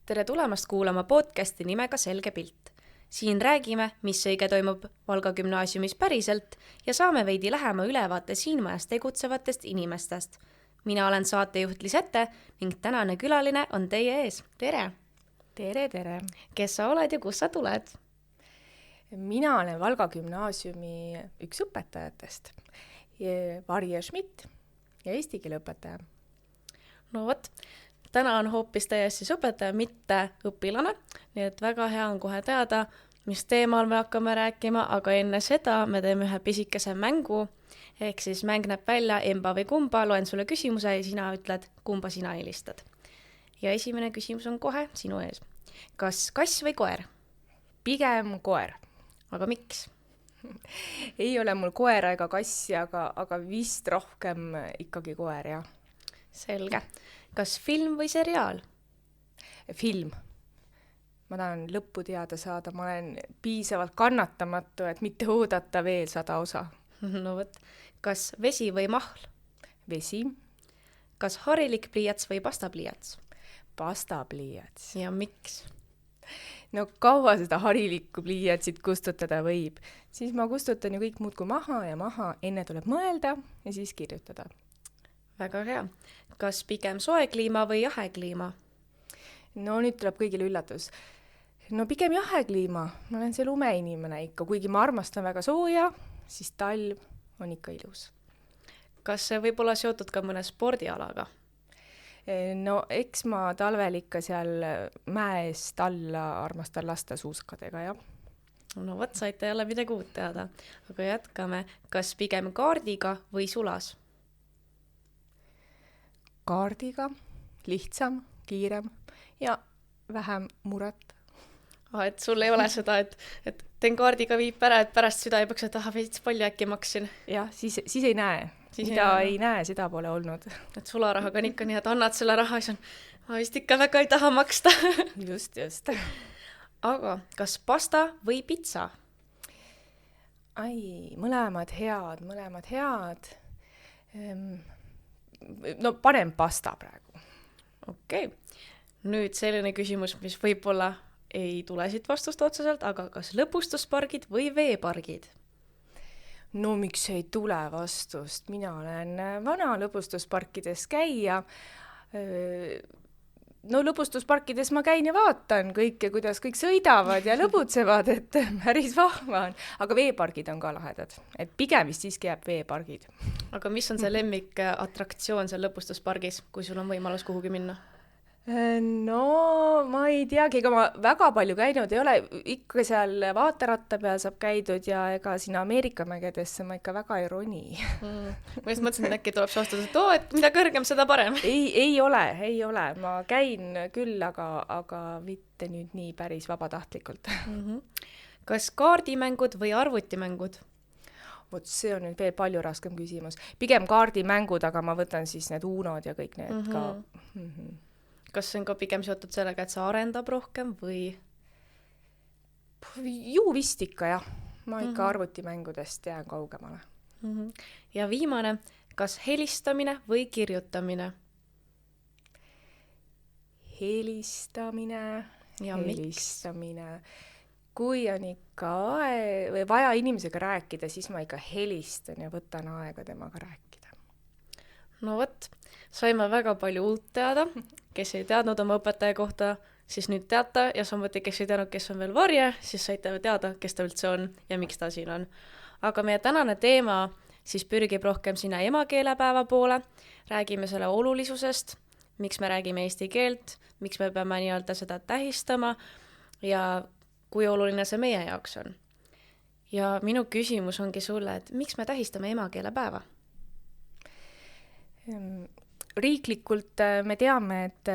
Tere tulemast kuulama podcasti nimega Selge pilt. Siin räägime, mis õige toimub Valga gümnaasiumis päriselt ja saame veidi lähema ülevaate siin majas tegutsevatest inimestest. Mina olen saatejuht Lisette ning tänane külaline on teie ees. Tere! Tere, tere! Kes sa oled ja kust sa tuled? Mina olen Valga gümnaasiumi üks õpetajatest, Varje Schmidt ja eesti keele õpetaja. No vot, täna on hoopis teie siis õpetaja, mitte õpilane, nii et väga hea on kohe teada, mis teemal me hakkame rääkima, aga enne seda me teeme ühe pisikese mängu, ehk siis mäng näeb välja emba või kumba, loen sulle küsimuse ja sina ütled, kumba sina helistad. Ja esimene küsimus on kohe sinu ees. Kas kass või koer? Pigem koer. Aga miks? Ei ole mul koera ega kassi, aga vist rohkem ikkagi koer, jah. Selge. Kas film või seriaal? Film. Ma tahan lõppu teada saada, ma olen piisavalt kannatamatu, et mitte oodata veel 100 osa. No võt. Kas vesi või mahl? Vesi. Kas harilik pliiats või pastapliiats? Pastapliiats. Ja miks? No kaua seda harilikku pliiatsit kustutada võib? Siis ma kustutan ju kõik muudkui maha ja maha, enne tuleb mõelda ja siis kirjutada. Väga hea. Kas pigem soe kliima või jahe kliima? No nüüd tuleb kõigile üllatus. No pigem jahe kliima. Ma olen see lumeinimene ikka. Kuigi ma armastan väga sooja, siis talv on ikka ilus. Kas see võib olla seotud ka mõne spordialaga? No eks ma talvel ikka seal mäest alla armastan lasta suuskadega, jah. No võt, saite jälle midagi uut teada. Aga jätkame. Kas pigem kaardiga või sulas? Kaardiga, lihtsam, kiirem ja vähem muret. Et sul ei ole seda, et teen kaardiga viib ära, et pärast süda ei peaks, et veits palju äkki maksin. Jah, siis ei näe. Mida ei näe, seda pole olnud. Et sularahaga on ikka nii, et annad selle raha, siis on, ma vist ikka väga ei taha maksta. Just. Aga kas pasta või pitsa? Mõlemad head. No panem pasta praegu. Okei. Nüüd selline küsimus, mis võib-olla ei tule siit vastust otseselt, aga kas lõpustuspargid või veepargid? No miks ei tule vastust? Mina olen vana lõbustusparkides käia. No lõbustusparkides ma käin ja vaatan kõike, kuidas kõik sõidavad ja lõbutsevad, et päris vahva on. Aga veepargid on ka lahedad. Et pigem vist siiski jääb veepargid. Aga mis on see lemmik atraktsioon seal lõbustuspargis, kui sul on võimalus kuhugi minna? No ma ei teagi, ega ma väga palju käinud ei ole, ikka seal vaateratta peal saab käidud ja ega sinna Ameerika mägedesse ma ikka väga ei roni. Ma just mõtlesin, et äkki tuleb see vastus, et mida kõrgem, seda parem. Ei ole, ma käin küll, aga mitte nüüd nii päris vabatahtlikult. Kas kaardimängud või arvutimängud? Vot see on nüüd veel palju raskem küsimus. Pigem kaardimängud, aga ma võtan siis need Unod ja kõik need ka. Kas see on ka pigem seotud sellega, et sa arendab rohkem või? Ju vist ikka, jah. Ma ikka arvutimängudest jään kaugemale. Ja viimane, kas helistamine või kirjutamine? Helistamine. Helistamine. Kui on ikka vaja inimesega rääkida, siis ma ikka helistan ja võtan aega temaga rääkida. No võt, saime väga palju uut teada. Kes ei teadnud oma õpetaja kohta, siis nüüd teata ja samuti, kes ei teadnud, kes on veel Varje, siis saite teada, kes ta üldse on ja miks ta siin on. Aga meie tänane teema siis pürgib rohkem sinna emakeelepäeva poole. Räägime selle olulisusest, miks me räägime eesti keelt, miks me peame nii-öelda seda tähistama ja kui oluline see meie jaoks on. Ja minu küsimus ongi sulle, et miks me tähistame emakeelepäeva? Riiklikult me teame, et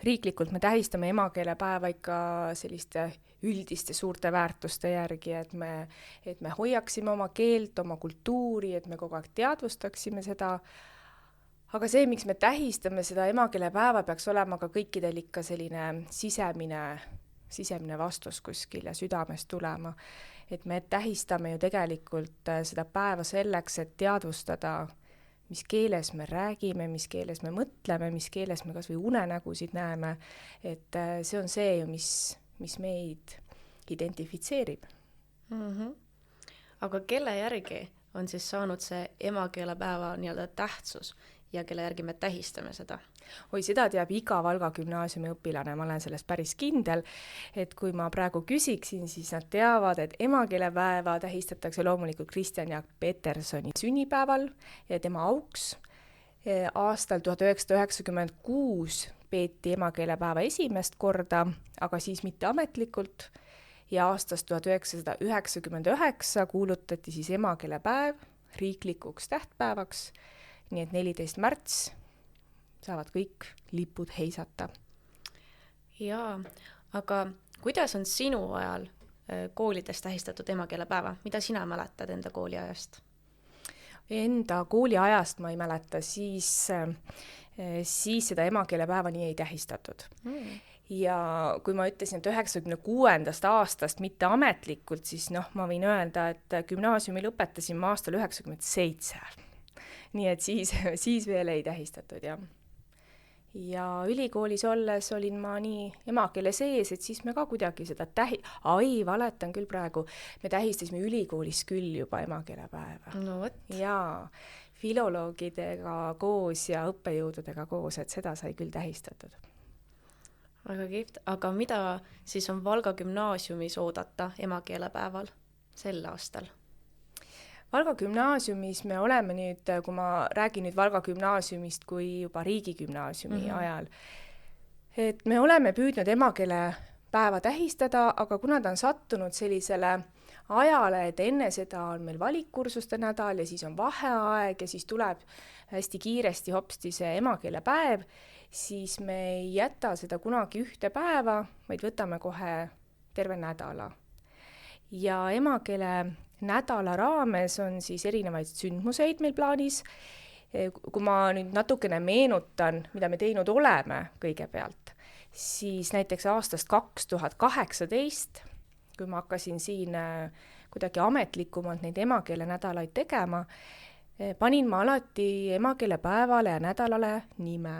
riiklikult me tähistame emakeelepäeva ikka selliste üldiste suurte väärtuste järgi, et me hoiaksime oma keelt, oma kultuuri, et me kogu aeg teadvustaksime seda. Aga see, miks me tähistame seda emakeelepäeva, peaks olema ka kõikidel ikka selline sisemine vastus kuskil ja südamest tulema. Et me tähistame ju tegelikult seda päeva selleks, et teadvustada mis keeles me räägime, mis keeles me mõtleme, mis keeles me kas või unenägusid näeme, et see on see, mis meid identifitseerib. Aga kelle järgi on siis saanud see emakeelepäeva nii-öelda tähtsus ja kelle järgi me tähistame seda? Oi, seda teab iga Valga gümnaasiumi õpilane, ma olen sellest päris kindel, et kui ma praegu küsiksin, siis nad teavad, et emakeelepäeva tähistatakse loomulikult Kristjan Jaak Petersoni sünnipäeval ja tema auks. Aastal 1996 peeti emakeelepäeva esimest korda, aga siis mitte ametlikult, ja aastast 1999 kuulutati siis emakeelepäev riiklikuks tähtpäevaks, nii et 14. märts saavad kõik lipud heisata. Jaa, aga kuidas on sinu ajal koolides tähistatud emakeelepäeva? Mida sina mäletad enda kooliajast? Enda kooliajast ma ei mäleta, siis seda emakeelepäeva nii ei tähistatud. Ja kui ma ütlesin, et 96. aastast mitte ametlikult, siis ma võin öelda, et gümnaasiumi lõpetasin ma aastal 97. Nii et siis veel ei tähistatud, jah. Ja ülikoolis olles olin ma nii emakeele sees, et siis me ka kuidagi seda valetan küll praegu, me tähistasime ülikoolis küll juba emakeelepäeva. No võt. Jaa, filoloogidega koos ja õppejõududega koos, et seda sai küll tähistatud. Väga kihvt, aga mida siis on Valga gümnaasiumis oodata emakeelepäeval sel aastal? Valga gümnaasiumis me oleme nüüd, kui ma räägin nüüd Valga gümnaasiumist kui juba riigigümnaasiumi ajal, et me oleme püüdnud emakeelepäeva tähistada, aga kuna ta on sattunud sellisele ajale, et enne seda on meil valikkursuste nädal ja siis on vaheaeg ja siis tuleb hästi kiiresti hopsti see emakeelepäev, siis me ei jäta seda kunagi ühte päeva, vaid võtame kohe terve nädala. Ja emakeele nädala raames on siis erinevaid sündmuseid meil plaanis. Kui ma nüüd natukene meenutan, mida me teinud oleme kõigepealt, siis näiteks aastast 2018, kui ma hakkasin siin kuidagi ametlikumalt neid emakeele nädalaid tegema, panin ma alati emakeelepäevale ja nädalale nime.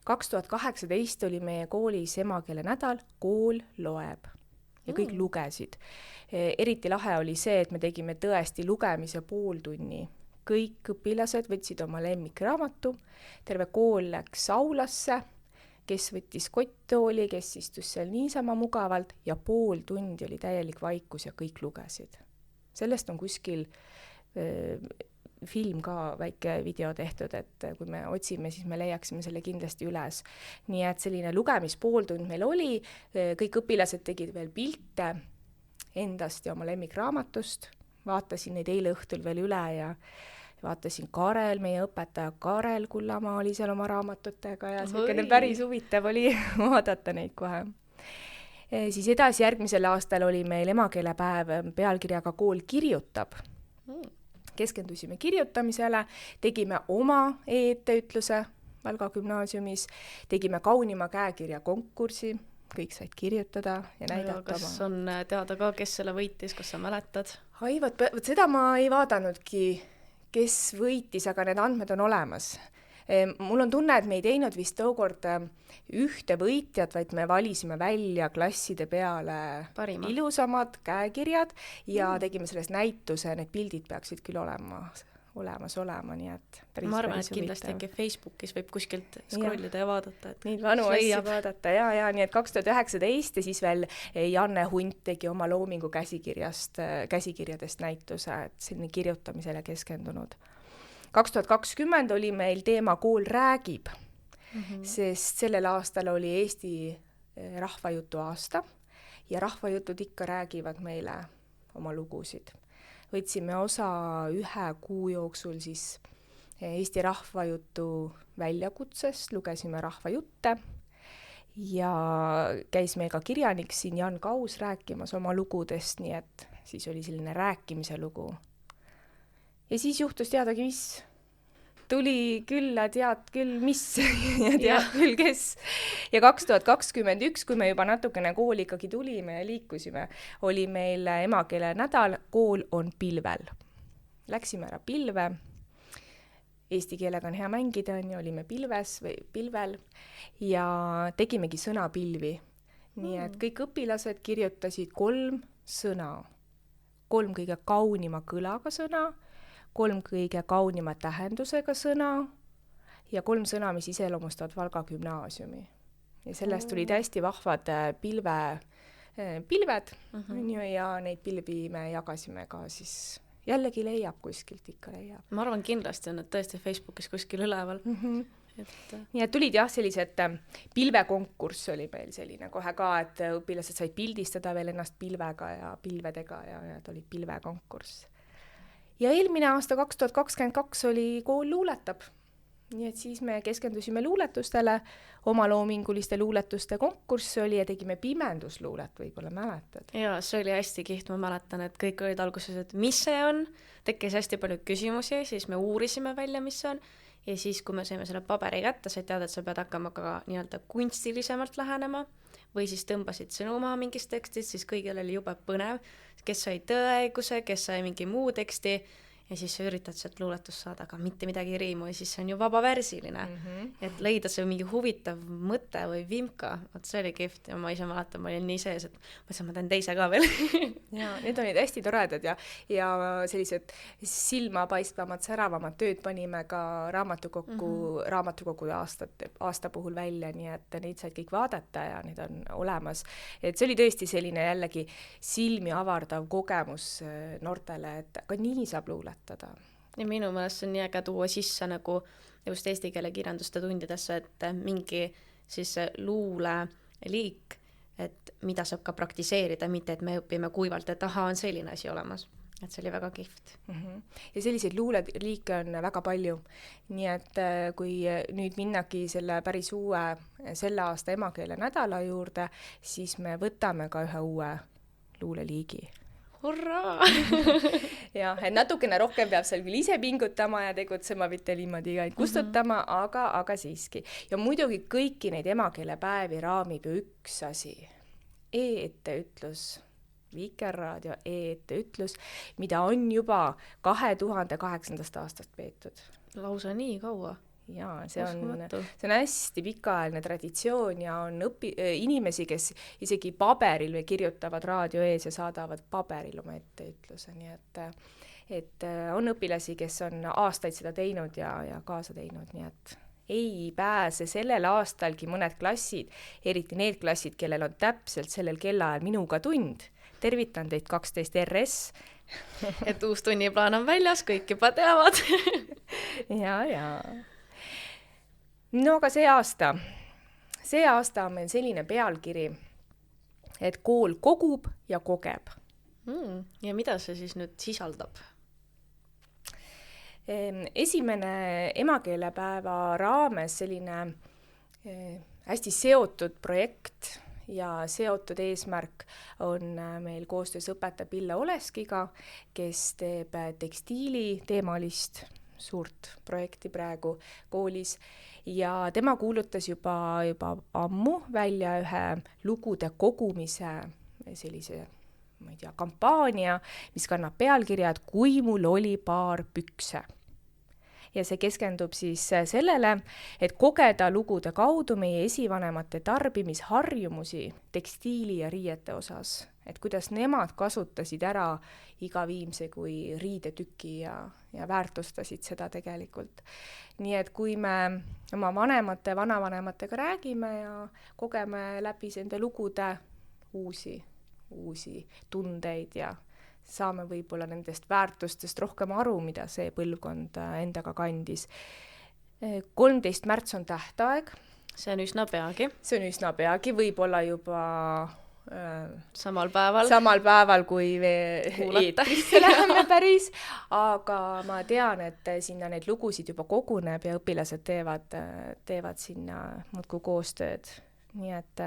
2018 oli meie koolis emakeele nädal Kool loeb ja kõik lugesid. Eriti lahe oli see, et me tegime tõesti lugemise pooltunni. Kõik õpilased võtsid oma lemmikraamatu, terve kool läks aulasse, kes võttis kotttooli, kes istus seal niisama mugavalt ja pool tundi oli täielik vaikus ja kõik lugesid. Sellest on kuskil film ka väike video tehtud, et kui me otsime, siis me leiaksime selle kindlasti üles. Nii et selline lugemispooltund meil oli, kõik õpilased tegid veel pilte endast ja oma lemmikraamatust, vaatasin neid eile õhtul veel üle ja vaatasin Karel, meie õpetaja Karel Kullamaa oli seal oma raamatutega ja selline päris huvitav oli vaadata neid kohe. Siis edasi järgmisel aastal oli meil emakeelepäev pealkirjaga Kool kirjutab. Keskendusime kirjutamisele, tegime oma etteütluse Valga gümnaasiumis, tegime kaunima käekirja konkursi, kõik said kirjutada ja näidata. Kas on teada ka, kes selle võitis, kas sa mäletad? Võt seda ma ei vaadanudki, kes võitis, aga need andmed on olemas. Mul on tunne, et me ei teinud vist tookord ühte võitjat, vaid me valisime välja klasside peale ilusamad käekirjad ja tegime sellest näituse, need pildid peaksid küll olemas olema, nii et ma arvan, et kindlasti äkki Facebookis võib kuskilt scrollida ja vaadata. Neid vanu asju vaadata, ja nii et 2019 ja siis veel Janne Hunt tegi oma loomingu käsikirjadest näituse, et selline kirjutamisele keskendunud. 2020 oli meil teema Kool räägib, sest sellel aastal oli Eesti rahvajutu aasta ja rahvajutud ikka räägivad meile oma lugusid. Võtsime osa 1 kuu jooksul siis Eesti rahvajutu väljakutsest, lugesime rahvajutte ja käis meil ka kirjanik siin Jan Kaus rääkimas oma lugudest, nii et siis oli selline rääkimise lugu. Ja siis juhtus teadagi, mis. Tuli külla, tead küll, mis ja tead küll, kes. Ja 2021, kui me juba natukene kooli ikkagi tulime ja liikusime, oli meil emakeele nädal Kool on pilvel. Läksime ära pilve eesti keelega on hea mängida, on ju, olime pilvel ja tegimegi sõnapilvi. Nii et kõik õpilased kirjutasid 3 sõna. 3 kõige kaunima kõlaga sõna, 3 kõige kaunima tähendusega sõna ja 3 sõna, mis iseloomustavad Valga gümnaasiumi. Ja sellest tulid hästi vahvad pilved on ju, ja neid pilvi me jagasime ka siis, jällegi leiab kuskilt, ikka leiab. Ma arvan, kindlasti on need tõesti Facebookis kuskil üleval. Nii et tulid jah, sellised pilvekonkurss oli meil selline kohe ka, et õpilased said pildistada veel ennast pilvega ja pilvedega ja olid pilvekonkurss. Ja eelmine aasta 2022 oli kool luuletab. Nii et siis me keskendusime luuletustele, omaloominguliste luuletuste konkurss oli ja tegime pimendusluulet, võib-olla mäletad. Jaa, see oli hästi kiht, ma mäletan, et kõik olid alguses, et mis see on, tekkis hästi palju küsimusi, siis me uurisime välja, mis see on, ja siis, kui me saime selle paberi kätte, sai teada, et sa pead hakkama ka nii-öelda kunstilisemalt lähenema, või siis tõmbasid sõnu maha mingist tekstist, siis kõigil oli jube põnev, kes sai tõeõiguse, kes sai mingi muu teksti, ja siis sa üritad sealt luuletust saada, aga mitte midagi ei riimu ja siis see on ju vabavärsiline. Et leida see mingi huvitav mõte või vimka, et see oli kihvt ja ma ise mäletan, ma olin nii sees, et mõtlesin, ma teen teise ka veel. Ja need olid hästi toredad ja sellised silmapaistvamad, säravamad tööd panime ka raamatukogu aasta puhul välja, nii et neid said kõik vaadata ja need on olemas. Et see oli tõesti selline jällegi silmi avardav kogemus noortele, et ka nii saab luuletada. Ja minu meelest on nii äge tuua sisse nagu just eesti keele kirjanduste tundidesse, et mingi siis luule liik, et mida saab ka praktiseerida, mitte et me õpime kuivalt, et aha, on selline asi olemas. Et see oli väga kihvt. Ja selliseid luuleliike on väga palju. Nii et kui nüüd minnagi selle päris uue selle aasta emakeele nädala juurde, siis me võtame ka ühe uue luuleliigi. Hurraa! Jah, et natukene rohkem peab seal küll ise pingutama ja tegutsema, mitte niimoodi iga kustutama, aga siiski. Ja muidugi kõiki neid emakeelepäevi raamib ju üks asi. E-etteütlus, Vikerraadio E-etteütlus, mida on juba 2008. aastast peetud. Lausa nii kaua. Jaa, see on hästi pikaajaline traditsioon ja on inimesi, kes isegi paberil või kirjutavad raadio ees ja saadavad paberil oma etteütluse, nii et on õpilasi, kes on aastaid seda teinud ja kaasa teinud, nii et ei pääse sellel aastalgi mõned klassid, eriti need klassid, kellel on täpselt sellel kellaajal minuga tund. Tervitan teid 12 RS. Et uus tunniplaan on väljas, kõik juba teavad. Ja. No aga see aasta on meil selline pealkiri, et kool kogub ja kogeb. Ja mida see siis nüüd sisaldab? Esimene emakeelepäeva raames selline hästi seotud projekt ja seotud eesmärk on meil koostöös õpetaja Pilla Oleskiga, kes teeb tekstiili teemalist suurt projekti praegu koolis ja tema kuulutas juba ammu välja ühe lugude kogumise sellise, ma ei tea, kampaania, mis kannab pealkirja, et kui mul oli paar pükse. Ja see keskendub siis sellele, et kogeda lugude kaudu meie esivanemate tarbimisharjumusi tekstiili ja riiete osas. Et kuidas nemad kasutasid ära iga viimse kui riidetüki ja väärtustasid seda tegelikult. Nii et kui me oma vanemate, vanavanematega räägime ja kogeme läbi nende lugude uusi tundeid ja saame võib-olla nendest väärtustest rohkem aru, mida see põlvkond endaga kandis. 13. märts on tähtaeg. See on üsna peagi, võib-olla juba samal päeval, kui eetrisse läheme päris, aga ma tean, et sinna neid lugusid juba koguneb ja õpilased teevad sinna muudkui koostööd. Nii et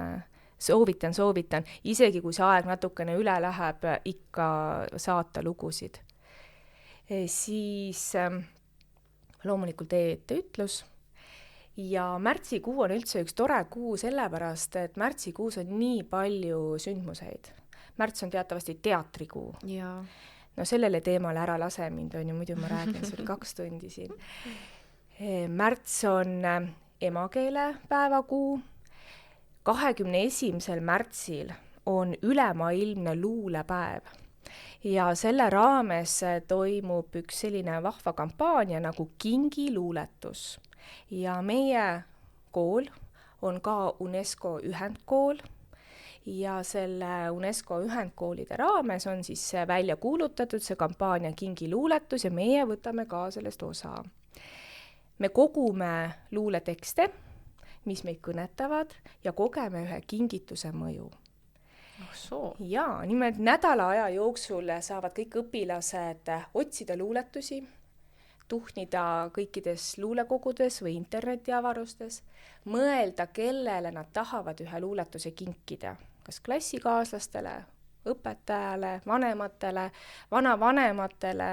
soovitan, isegi kui see aeg natukene üle läheb, ikka saata lugusid. Siis loomulikult etteütlus. Ja märtsikuu on üldse üks tore kuu sellepärast, et märtsikuus on nii palju sündmuseid. Märts on teatavasti teatrikuu. Ja. No sellele teemale ära lase mind, on ju, muidu ma räägin sul 2 tundi siin. Märts on emakeelepäeva kuu. 21. märtsil on ülemaailmne luulepäev ja selle raames toimub üks selline vahva kampaania nagu kingiluuletus. Ja meie kool on ka UNESCO ühendkool ja selle UNESCO ühendkoolide raames on siis välja kuulutatud see kampaania kingiluuletus ja meie võtame ka sellest osa. Me kogume luuletekste, mis meid kõnetavad ja kogeme ühe kingituse mõju. Jaa, nimelt nädala aja jooksul saavad kõik õpilased otsida luuletusi, tuhnida kõikides luulekogudes või internetiavarustes, mõelda, kellele nad tahavad ühe luuletuse kinkida, kas klassikaaslastele, õpetajale, vanematele, vanavanematele,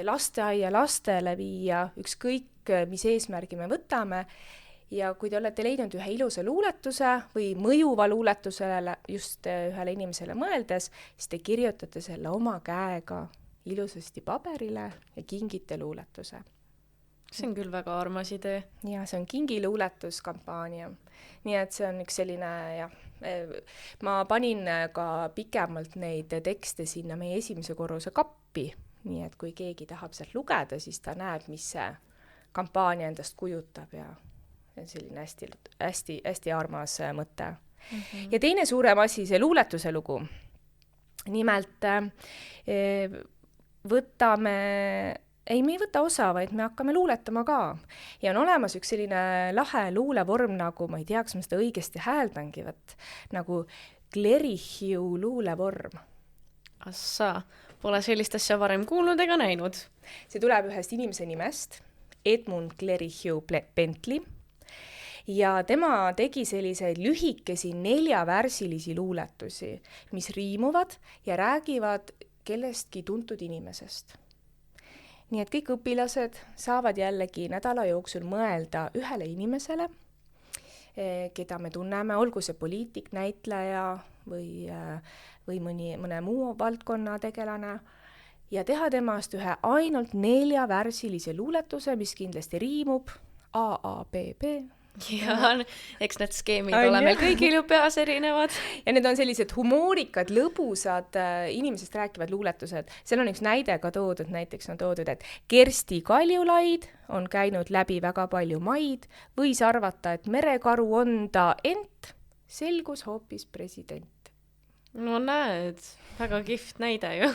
lasteaia lastele viia, ükskõik mis eesmärgi me võtame. Ja kui te olete leidnud ühe ilusa luuletuse või mõjuva luuletusele just ühele inimesele mõeldes, siis te kirjutate selle oma käega ilusasti paberile ja kingite luuletuse. See on küll väga armas idee. Ja see on kingiluuletuskampaania. Nii et see on üks selline, ma panin ka pikemalt neid tekste sinna meie esimese korruse kappi, nii et kui keegi tahab sealt lugeda, siis ta näeb, mis see kampaania endast kujutab ja see on selline hästi armas mõte. Ja teine suurem asi, see luuletuse lugu. Nimelt me ei võta osa, vaid me hakkame luuletama ka. Ja on olemas üks selline lahe luulevorm, nagu ma ei tea, kas ma seda õigesti hääldangi, nagu Clerihew luulevorm. Assa, pole sellist asja varem kuulnud ega näinud. See tuleb ühest inimese nimest, Edmund Clerihew Bentley. Ja tema tegi selliseid lühikesi 4-värsilisi luuletusi, mis riimuvad ja räägivad kellestki tuntud inimesest. Nii et kõik õpilased saavad jällegi nädala jooksul mõelda ühele inimesele, keda me tunneme, olgu see poliitik, näitleja või mõne muu valdkonna tegelane, ja teha temast ühe ainult 4-värsilise luuletuse, mis kindlasti riimub A-A-B-B. Ja, eks need skeemid ole meil kõigil ju peas erinevad. Ja need on sellised humoorikad, lõbusad, inimesest rääkivad luuletused. Seal on üks näide ka toodud, näiteks on toodud, et Kersti Kaljulaid on käinud läbi väga palju maid, võis arvata, et merekaru on ta, ent selgus hoopis president. No näed, väga kihvt näide ju.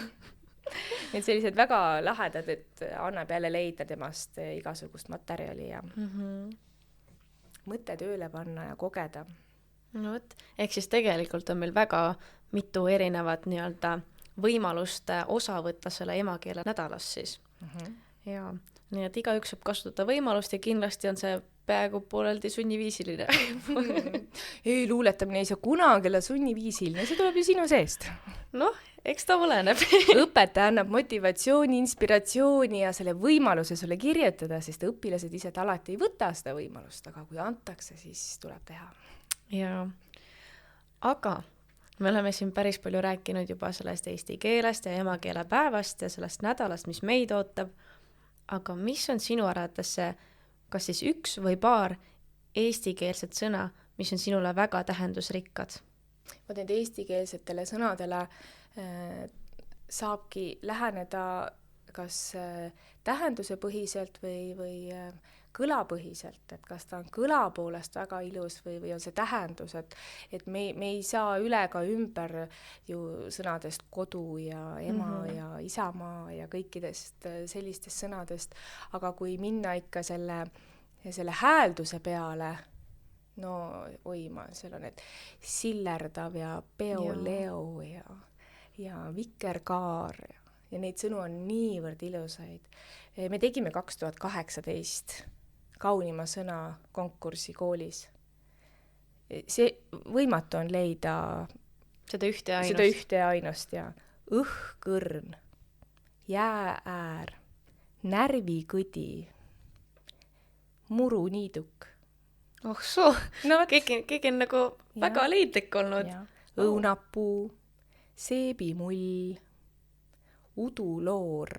Need sellised väga lahedad, et annab jälle leida temast igasugust materjali ja mõtte tööle panna ja kogeda. No võt, ehk siis tegelikult on meil väga mitu erinevat võimalust osa võtta selle emakeele nädalas siis. Ja nii et igaüks saab kasutada võimalust ja kindlasti on see peaaegu pooleldi sunniviisiline. Ei, luuletamine ei saa kunagi olla sunniviisiline, see tuleb ju sinu seest. Noh, eks ta oleneb. Õpetaja annab motivatsiooni, inspiratsiooni ja selle võimaluse sulle kirjutada, sest õpilased ise alati ei võta seda võimalust, aga kui antakse, siis tuleb teha. Ja, aga me oleme siin päris palju rääkinud juba sellest eesti keelest ja emakeelepäevast ja sellest nädalast, mis meid ootab. Aga mis on sinu arvates see, kas siis üks või paar eestikeelset sõna, mis on sinule väga tähendusrikkad? Need eestikeelsetele sõnadele saabki läheneda kas tähenduse põhiselt või kõlapõhiselt, et kas ta on kõla poolest väga ilus või on see tähendus, et me ei saa üle ka ümber ju sõnadest kodu ja ema ja isamaa ja kõikidest sellistest sõnadest, aga kui minna ikka selle häälduse peale, no seal on need sillerdav ja peoleo ja vikerkaar ja neid sõnu on niivõrd ilusaid. Me tegime 2018 kaunima sõna konkursi koolis. See võimatu on leida seda ühte ja ainust ja õhkõrn, jäääär, närvikõdi, muruniiduk. Oh soo, no, keegi on nagu väga leidlik olnud. Õunapuu, seebimull, uduloor,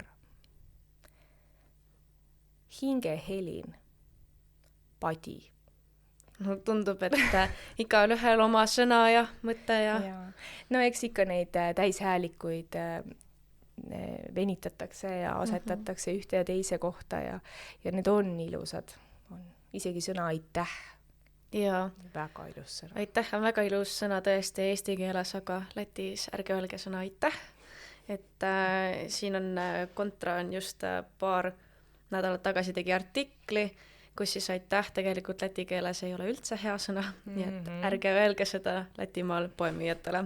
hingehelin, padi. No tundub, et igal ühel oma sõna ja mõte ja... No eks ikka neid täishäälikuid venitatakse ja asetatakse ühte ja teise kohta ja need on ilusad. On isegi sõna aitäh. Ja väga ilus sõna. Aitäh on väga ilus sõna tõesti eesti keeles, aga lätis ärge öelge sõna aitäh. Et siin on Kontra on just paar nädalat tagasi tegi artikli, kus siis aitäh tegelikult läti keeles ei ole üldse hea sõna, nii et ärge öelge seda Lätimaal poemüüjatele.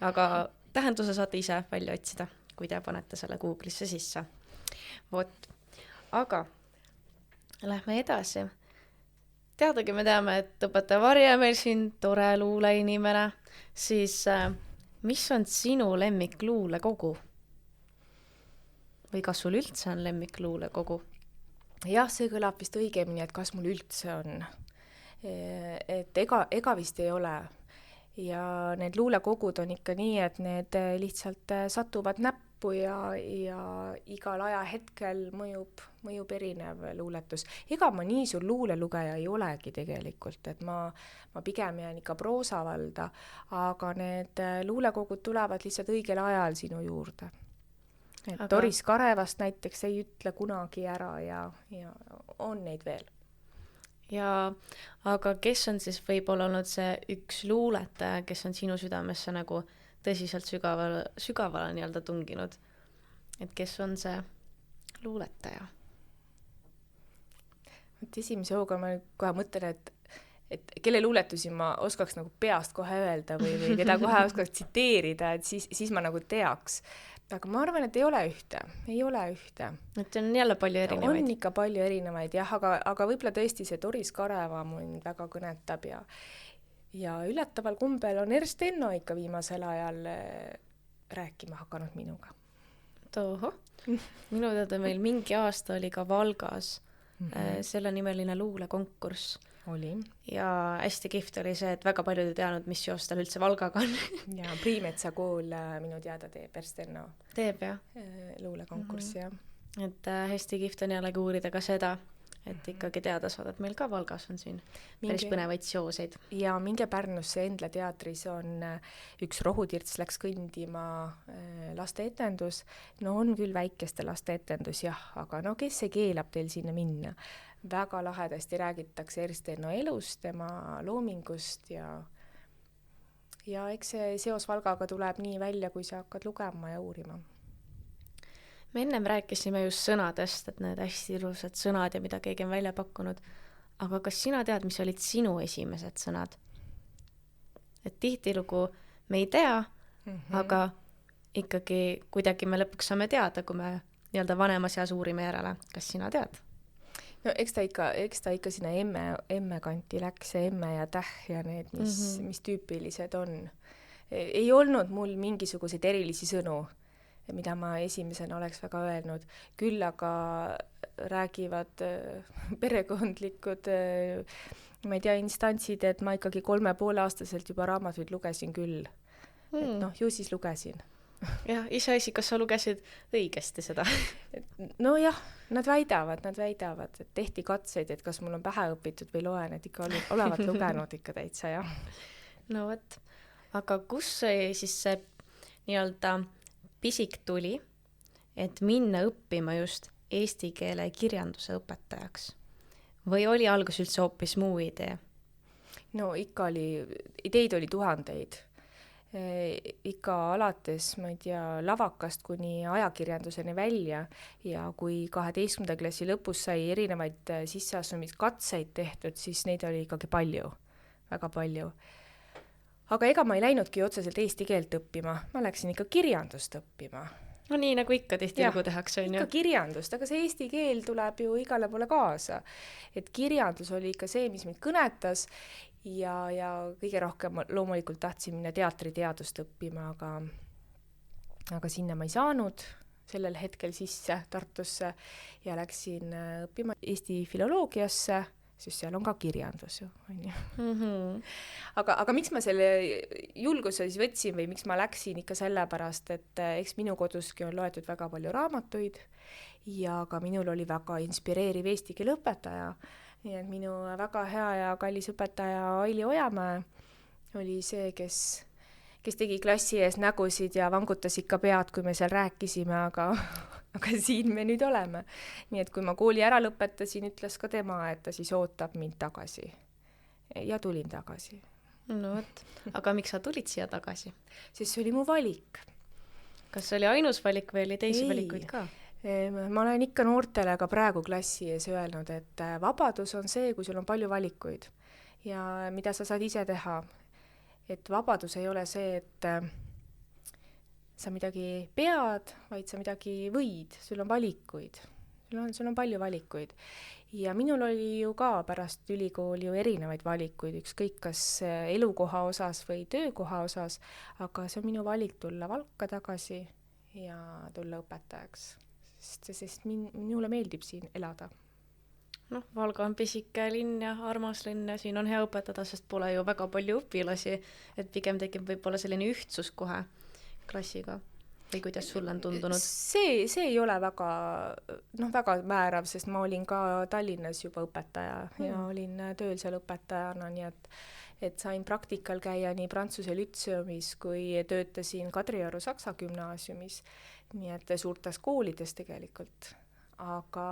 Aga tähenduse saate ise välja otsida, kui te panete selle Google'isse sisse. Vot, aga lähme edasi. Teadagi me teame, et õpetaja Varje meil siin tore luuleinimene, siis mis on sinu lemmikluulekogu? Või kas sul üldse on lemmikluulekogu? Jah, see kõlab vist õigemini, et kas mul üldse on. Et ega vist ei ole. Ja need luulekogud on ikka nii, et need lihtsalt satuvad näppu ja igal ajahetkel mõjub erinev luuletus. Ega ma nii suur luulelugeja ei olegi tegelikult, et ma pigem jään ikka proosavalda, aga need luulekogud tulevad lihtsalt õigel ajal sinu juurde. Et Doris Karevast näiteks ei ütle kunagi ära ja on neid veel. Ja, aga kes on siis võib-olla olnud see üks luuletaja, kes on sinu südamesse nagu tõsiselt sügavale nii-öelda tunginud? Et kes on see luuletaja? Esimese hooga ma kohe mõtlen, et kelle luuletusi ma oskaks nagu peast kohe öelda või keda kohe oskaks tsiteerida, et siis ma nagu teaks. Aga ma arvan, et ei ole ühte. Et on jälle palju erinevaid. On ikka palju erinevaid, jah, aga võib-olla tõesti see Doris Kareva mind väga kõnetab ja üllataval kumbel on Ernst Enno ikka viimasel ajal rääkima hakanud minuga. Toho. Minu teada meil mingi aasta oli ka Valgas selle nimeline luulekonkurss. Oli. Ja hästi kihvt oli see, et väga paljud ei teadnud, mis seos tal üldse Valgaga on. Ja Priimetsa kool minu teada teeb Ernst Enno. Teeb, jah. Luulekonkurss, jah. Et hästi kihvt on jällegi uurida ka seda, et ikkagi teada saada, et meil ka Valgas on siin päris põnevaid seoseid. Ja minge Pärnusse Endla teatris on üks Rohutirts läks kõndima lasteetendus. No on küll väikeste lasteetendus, jah, aga no kes see keelab teil sinna minna? Väga lahedasti räägitakse Ernst Enno elust, tema loomingust ja eks see seos Valgaga tuleb nii välja, kui sa hakkad lugema ja uurima. Me ennem rääkisime just sõnadest, et need hästi ilusad sõnad ja mida keegi on välja pakkunud. Aga kas sina tead, mis olid sinu esimesed sõnad? Et tihtilugu me ei tea, aga ikkagi kuidagi me lõpuks saame teada, kui me nii-öelda vanema seas uurime järele. Kas sina tead? No eks ta ikka sinna emme kanti läks, emme ja täh ja need, mis tüüpilised on. Ei olnud mul mingisuguseid erilisi sõnu, mida ma esimesena oleks väga öelnud. Küll aga räägivad perekondlikud, ma ei tea, instantsid, et ma ikkagi 3,5-aastaselt juba raamatuid lugesin küll. Et noh, ju siis lugesin. Jah, iseasi, kas sa lugesid õigesti seda? No jah, nad väidavad, et tehti katseid, et kas mul on pähe õpitud või loen, et ikka olevat lugenud ikka täitsa, jah. No võt, aga kus siis see nii-öelda pisik tuli, et minna õppima just eesti keele kirjanduse õpetajaks? Või oli algus üldse hoopis muu idee? No ikka ideid oli tuhandeid. Ikka alates, ma ei tea, lavakast kuni ajakirjanduseni välja ja kui 12. klassi lõpus sai erinevaid sisseasumist-katseid tehtud, siis neid oli ikkagi palju, väga palju. Aga ega ma ei läinudki otseselt eesti keelt õppima, ma läksin ikka kirjandust õppima. No nii nagu ikka tihtilugu tehakse, on ju. Ikka kirjandust, aga see eesti keel tuleb ju igale poole kaasa. Et kirjandus oli ikka see, mis mind kõnetas ja kõige rohkem loomulikult tahtsin minna teatriteadust õppima, aga sinna ma ei saanud sellel hetkel sisse Tartusse ja läksin õppima Eesti filoloogiasse, sest seal on ka kirjandus ju, on ju. Mm-hmm. Aga miks ma selle julguse siis võtsin või miks ma läksin ikka sellepärast, et eks minu koduski on loetud väga palju raamatuid ja ka minul oli väga inspireeriv eesti keele õpetaja. Nii et minu väga hea ja kallis õpetaja Aili Ojamäe oli see, kes tegi klassi ees nägusid ja vangutas ikka pead, kui me seal rääkisime, aga siin me nüüd oleme. Nii et kui ma kooli ära lõpetasin, ütles ka tema, et ta siis ootab mind tagasi. Ja tulin tagasi. No võt, aga miks sa tulid siia tagasi? Sest see oli mu valik. Kas see oli ainus valik või oli teisi valikuid ka? Ma olen ikka noortele ka praegu klassi ees öelnud, et vabadus on see, kui sul on palju valikuid ja mida sa saad ise teha. Et vabadus ei ole see, et sa midagi pead, vaid sa midagi võid, sul on valikuid. Sul on palju valikuid. Ja minul oli ju ka pärast ülikooli ju erinevaid valikuid, ükskõik kas elukoha osas või töökoha osas, aga see on minu valik tulla Valka tagasi ja tulla õpetajaks. Sest minule meeldib siin elada. Noh, Valga on pisike linn ja armas linn ja siin on hea õpetada, sest pole ju väga palju õpilasi, et pigem tekib võib-olla selline ühtsus kohe klassiga. Või kuidas sul on tundunud? See ei ole väga määrav, sest ma olin ka Tallinnas juba õpetaja ja olin tööl seal õpetajana, nii et sain praktikal käia nii Prantsuse lütseumis kui töötasin Kadrioru Saksa gümnaasiumis, nii et suurtes koolides tegelikult. Aga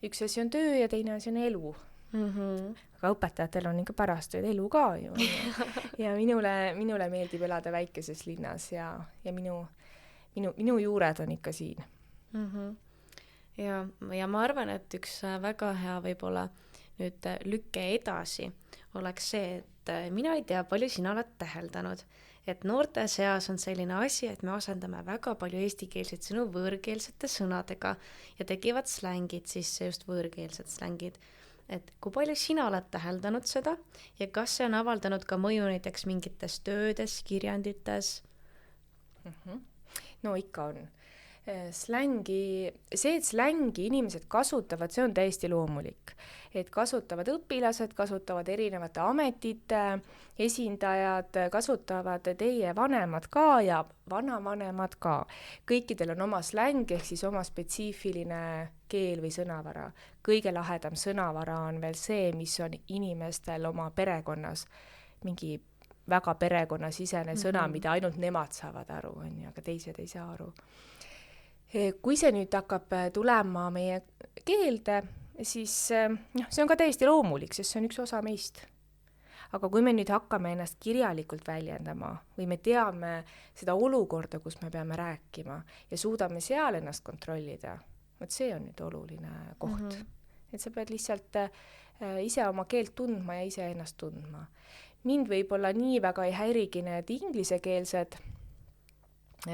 üks asi on töö ja teine asi on elu. Mm-hmm. Aga õpetajatel on ikka pärast tööd elu ka ju. Ja minule meeldib elada väikeses linnas ja minu juured on ikka siin. Mm-hmm. Ja ma arvan, et üks väga hea võib-olla nüüd lükke edasi oleks see, et mina ei tea, palju sina oled täheldanud, et noorte seas on selline asi, et me asendame väga palju eestikeelseid sõnu võõrkeelsete sõnadega ja tekivad slängid sisse, just võõrkeelsed slängid. Et kui palju sina oled täheldanud seda ja kas see on avaldanud ka mõju näiteks mingites töödes, kirjandites? No ikka on. See, et slängi inimesed kasutavad, see on täiesti loomulik. Et kasutavad õpilased, kasutavad erinevate ametite esindajad, kasutavad teie vanemad ka ja vanavanemad ka. Kõikidel on oma släng ehk siis oma spetsiifiline keel või sõnavara. Kõige lahedam sõnavara on veel see, mis on inimestel oma perekonnas mingi väga perekonnasisene sõna, mida ainult nemad saavad aru, aga teised ei saa aru. Kui see nüüd hakkab tulema meie keelde, siis see on ka täiesti loomulik, sest see on üks osa meist. Aga kui me nüüd hakkame ennast kirjalikult väljendama või me teame seda olukorda, kus me peame rääkima ja suudame seal ennast kontrollida, see on nüüd oluline koht. Et sa pead lihtsalt ise oma keelt tundma ja ise ennast tundma. Mind võib-olla nii väga ei häirigi need inglisekeelsed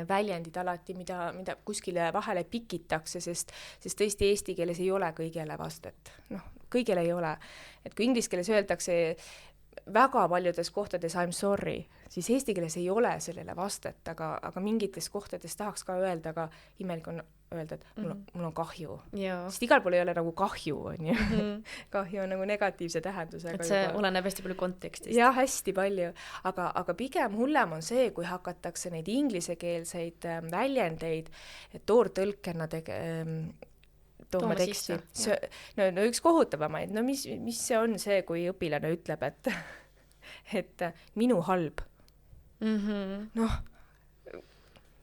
väljendid alati, mida kuskile vahele pikitakse, sest tõesti eesti keeles ei ole kõigele vastet. Kõigele ei ole. Et kui inglise keeles öeldakse väga paljudes kohtades I'm sorry, siis eesti keeles ei ole sellele vastet, aga mingites kohtades tahaks ka öelda, aga imelik on öelda, et mul on kahju. Sest igal pool ei ole nagu kahju, on ju. Kahju on nagu negatiivse tähendusega. Et see oleneb hästi palju kontekstist. Jah, hästi palju. Aga pigem hullem on see, kui hakatakse neid inglisekeelseid väljendeid toortõlkena tooma teksti. No üks kohutavamaid. No mis see on see, kui õpilane ütleb, et minu halb?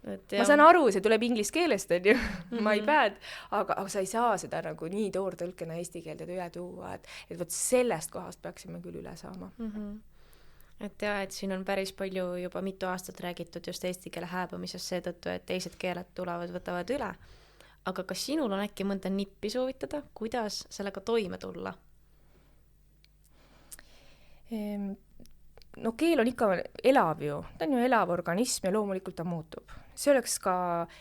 Ma saan aru, see tuleb inglise keelest, on ju, my bad, aga sa ei saa seda nagu nii toortõlkena eesti keelde üle tuua, et võt sellest kohast peaksime küll üle saama. Et jah, et siin on päris palju juba mitu aastat räägitud just eesti keele hääbumisest seetõttu, et teised keeled tulevad, võtavad üle. Aga kas sinul on äkki mõnda nippi soovitada, kuidas sellega toime tulla? No keel on ikka elav ju, ta on ju elav organism ja loomulikult ta muutub. See oleks ka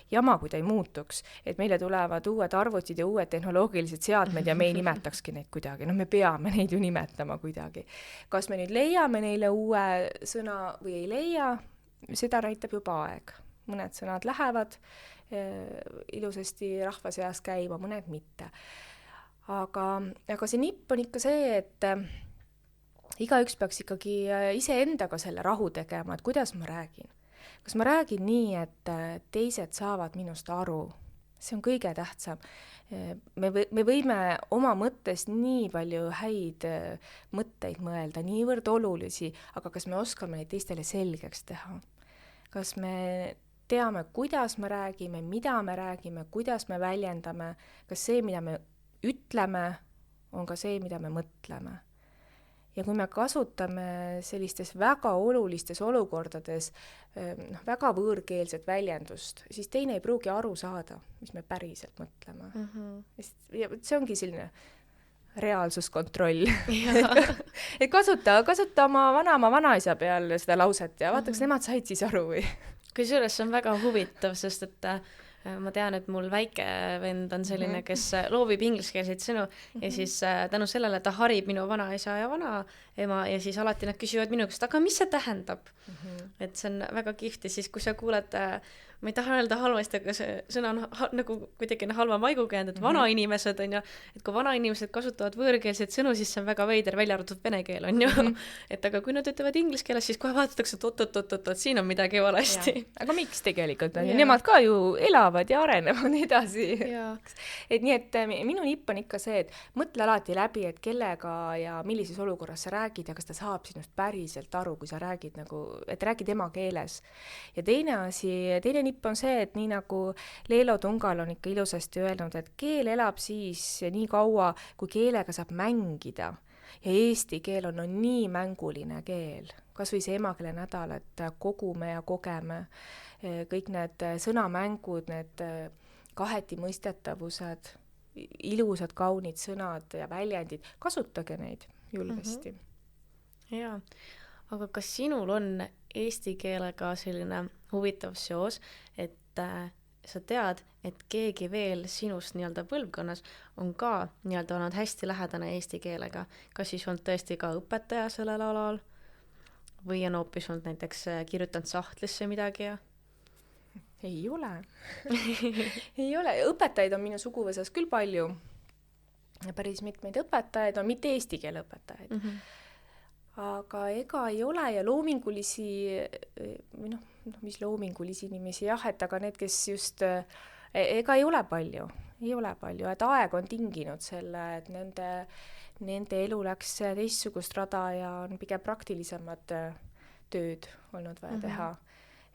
jama, kui ta ei muutuks, et meile tulevad uued arvutid ja uued tehnoloogilised seadmed ja me ei nimetakski neid kuidagi. No me peame neid ju nimetama kuidagi. Kas me nüüd leiame neile uue sõna või ei leia, seda näitab juba aeg. Mõned sõnad lähevad ilusasti rahva seas käima, mõned mitte. aga see nipp on ikka see, et igaüks peaks ikkagi iseendaga selle rahu tegema, et kuidas ma räägin. Kas ma räägin nii, et teised saavad minust aru? See on kõige tähtsam. Me võime oma mõttest nii palju häid mõtteid mõelda, niivõrd olulisi, aga kas me oskame neid teistele selgeks teha? Kas me teame, kuidas me räägime, mida me räägime, kuidas me väljendame, kas see, mida me ütleme, on ka see, mida me mõtleme? Ja kui me kasutame sellistes väga olulistes olukordades väga võõrkeelset väljendust, siis teine ei pruugi aru saada, mis me päriselt mõtleme. Ja see ongi selline reaalsuskontroll. Et kasuta oma vanaisa peal seda lauset ja vaata, kas nemad said siis aru või? Kusjuures see on väga huvitav, sest et ma tean, et mul väike vend on selline, kes loobib ingliskeelseid sõnu ja siis tänu sellele ta harib minu vanaisa ja vanaema ja siis alati nad küsivad minu käest, aga mis see tähendab? Et see on väga kihvt ja siis, kui sa kuuled, ma ei taha öelda halvasti, aga see sõna on nagu kuidagi halva maiguga jäänud, et vanainimesed on ju, et kui vanainimesed kasutavad võõrkeelseid sõnu, siis see on väga veider, välja arvatud vene keel on ju. Et aga kui nad ütlevad inglise keeles, siis kohe vaadatakse, et siin on midagi valesti. Aga miks tegelikult on? Nemad ka ju elavad ja arenevad edasi. Et nii, et minu nipp on ikka see, et mõtle alati läbi, et kellega ja millises olukorras sa räägid ja kas ta saab sinust päriselt aru, kui sa räägid et räägid ema keeles. Ja teine nipp on see, et nii nagu Leelo Tungal on ikka ilusasti öelnud, et keel elab siis nii kaua, kui keelega saab mängida. Ja eesti keel on nii mänguline keel. Kas või see emakeele nädal, et kogume ja kogeme. Kõik need sõnamängud, need kaheti mõistetavused, ilusad, kaunid sõnad ja väljendid, kasutage neid julgesti. Jaa, aga kas sinul on eesti keelega selline huvitav seos, et sa tead, et keegi veel sinust nii-öelda põlvkonnas on ka nii-öelda olnud hästi lähedane eesti keelega, kas siis on tõesti ka õpetaja sellel alal või on hoopis olnud näiteks kirjutanud sahtlisse midagi? Ei ole. Ei ole. Õpetajaid on minu suguvõsas küll palju. Päris mitmeid õpetajaid on, mitte eesti keele õpetajaid. Aga ega ei ole ja loomingulisi, mis loomingulisi inimesi, et aga need, kes just, ega ei ole palju, et aeg on tinginud selle, et nende elu läks teistsugust rada ja on pigem praktilisemad tööd olnud vaja teha.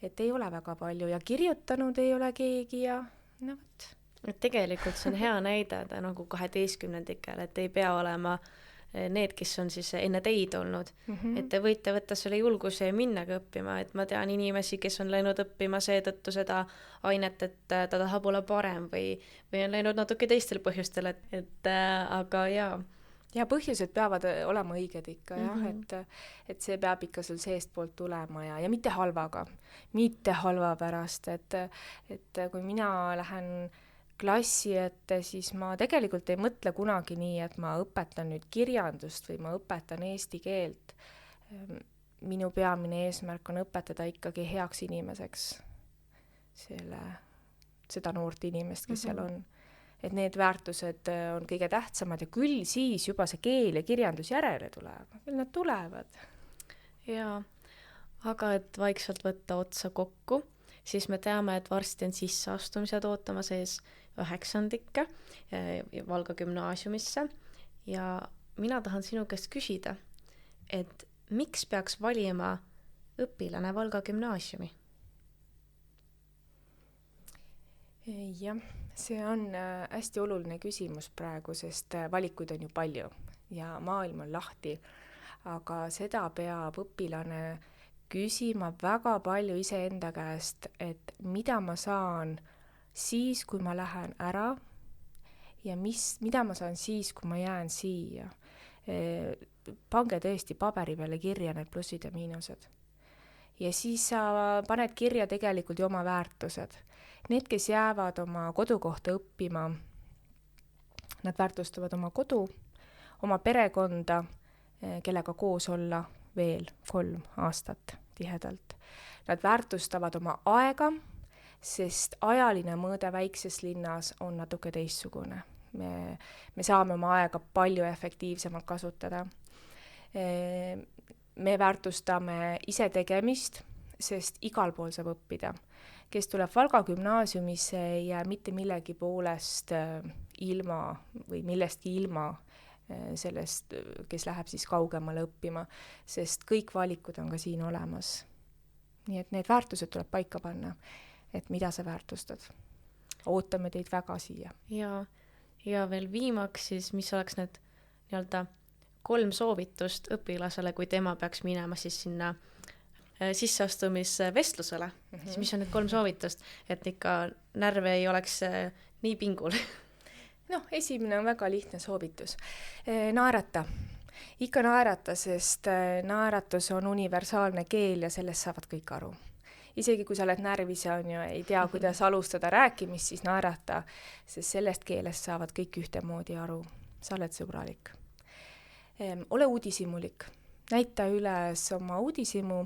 Et ei ole väga palju ja kirjutanud ei ole keegi ja võt. Et tegelikult see on hea näide nagu 12-ndikel, et ei pea olema need, kes on siis enne teid olnud. Et te võite võtta selle julguse ja minnagi õppima, et ma tean inimesi, kes on läinud õppima seetõttu seda ainet, et ta tahab olla parem või on läinud natuke teistel põhjustel, aga jaa. Ja põhjused peavad olema õiged ikka, et see peab ikka sul seest poolt tulema ja mitte halvaga, mitte halva pärast, et kui mina lähen klassi ette, siis ma tegelikult ei mõtle kunagi nii, et ma õpetan nüüd kirjandust või ma õpetan eesti keelt. Minu peamine eesmärk on õpetada ikkagi heaks inimeseks seda noort inimest, kes seal on. Et need väärtused on kõige tähtsamad ja küll siis juba see keel ja kirjandus järele tuleb. Küll nad tulevad. Jaa, aga et vaikselt võtta otsa kokku, siis me teame, et varsti on sisseastumised ootama sees 9-ndikke Valga gümnaasiumisse ja mina tahan sinu käest küsida, et miks peaks valima õpilane Valga gümnaasiumi? Jah, see on hästi oluline küsimus praegu, sest valikuid on ju palju ja maailm on lahti, aga seda peab õpilane küsima väga palju iseenda käest, et mida ma saan siis, kui ma lähen ära ja mida ma saan siis, kui ma jään siia. Pange tõesti paberi peale kirja need plussid ja miinused. Ja siis sa paned kirja tegelikult ju oma väärtused. Need, kes jäävad oma kodukohta õppima, nad väärtustavad oma kodu, oma perekonda, kellega koos olla veel 3 aastat tihedalt. Nad väärtustavad oma aega, sest ajaline mõõde väikses linnas on natuke teistsugune. me saame oma aega palju efektiivsemalt kasutada. Me väärtustame ise tegemist, sest igal pool saab õppida. Kes tuleb Valga gümnaasiumisse, ei jää mitte millegi poolest ilma või millestki ilma sellest, kes läheb siis kaugemale õppima, sest kõik valikud on ka siin olemas. Nii et need väärtused tuleb paika panna, et mida sa väärtustad. Ootame teid väga siia. Ja veel viimaks siis, mis oleks need nii-öelda 3 soovitust õpilasele, kui tema peaks minema siis sinna sisseastumisvestlusele, siis mis on need 3 soovitust, et ikka närve ei oleks nii pingul? Esimene on väga lihtne soovitus. Naerata. Ikka naerata, sest naeratus on universaalne keel ja sellest saavad kõik aru. Isegi kui sa oled närvis ja ei tea, kuidas alustada rääkimist, siis naerata, sest sellest keelest saavad kõik ühtemoodi aru. Sa oled sõbralik. Ole uudishimulik. Näita üles oma uudishimu,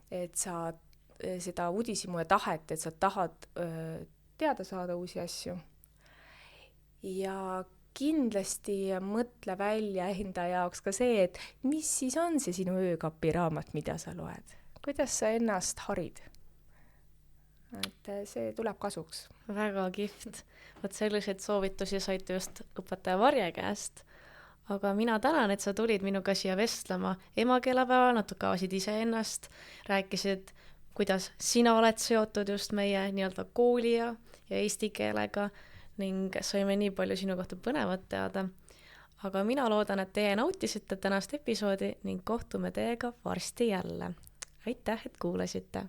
et sa seda uudishimu ja tahet, et sa tahad teada saada uusi asju. Ja kindlasti mõtle välja enda jaoks ka see, et mis siis on see sinu öökapi raamat, mida sa loed. Kuidas sa ennast harid? Et see tuleb kasuks. Väga kihvt. Võt selliseid soovitusi saite just õpetaja Varje käest. Aga mina tänan, et sa tulid minuga siia vestlema emakeelepäeval, natuke avasid ise ennast, rääkisid, kuidas sina oled seotud just meie nii-öelda kooli ja eesti keelega ning saime nii palju sinu kohta põnevat teada. Aga mina loodan, et teie nautisite tänast episoodi ning kohtume teiega varsti jälle. Aitäh, et kuulasite!